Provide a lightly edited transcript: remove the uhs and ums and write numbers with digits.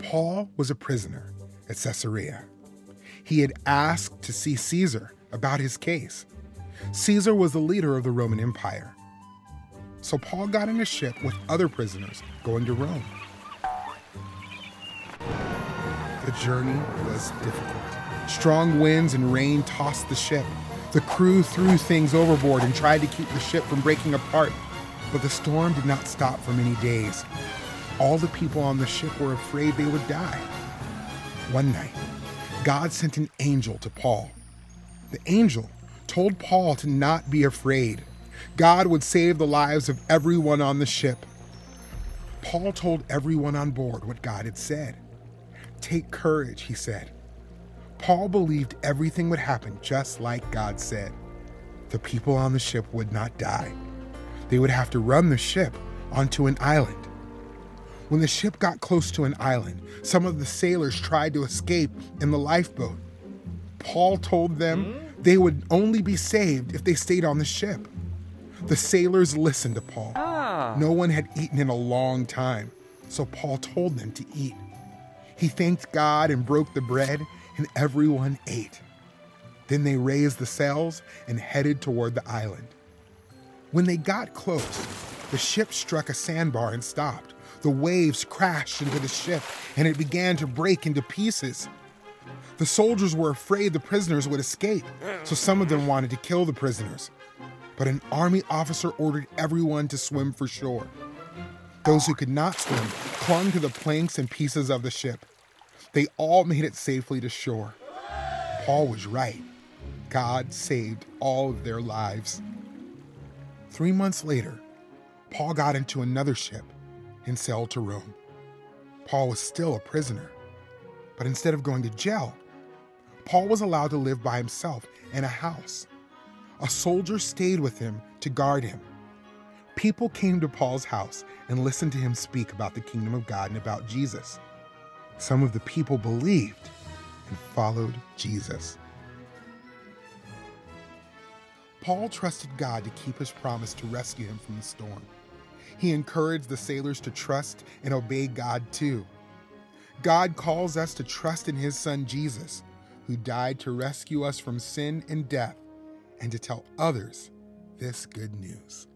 Paul was a prisoner at Caesarea. He had asked to see Caesar about his case. Caesar was the leader of the Roman Empire. So Paul got in a ship with other prisoners going to Rome. The journey was difficult. Strong winds and rain tossed the ship. The crew threw things overboard and tried to keep the ship from breaking apart. But the storm did not stop for many days. All the people on the ship were afraid they would die. One night, God sent an angel to Paul. The angel told Paul to not be afraid. God would save the lives of everyone on the ship. Paul told everyone on board what God had said. "Take courage," he said. Paul believed everything would happen just like God said. The people on the ship would not die. They would have to run the ship onto an island. When the ship got close to an island, some of the sailors tried to escape in the lifeboat. Paul told them they would only be saved if they stayed on the ship. The sailors listened to Paul. No one had eaten in a long time, so Paul told them to eat. He thanked God and broke the bread, and everyone ate. Then they raised the sails and headed toward the island. When they got close, the ship struck a sandbar and stopped. The waves crashed into the ship, and it began to break into pieces. The soldiers were afraid the prisoners would escape, so some of them wanted to kill the prisoners. But an army officer ordered everyone to swim for shore. Those who could not swim clung to the planks and pieces of the ship. They all made it safely to shore. Paul was right. God saved all of their lives. 3 months later, Paul got into another ship and sailed to Rome. Paul was still a prisoner, but instead of going to jail, Paul was allowed to live by himself in a house. A soldier stayed with him to guard him. People came to Paul's house and listened to him speak about the kingdom of God and about Jesus. Some of the people believed and followed Jesus. Paul trusted God to keep his promise to rescue him from the storm. He encouraged the sailors to trust and obey God too. God calls us to trust in his son Jesus, who died to rescue us from sin and death, and to tell others this good news.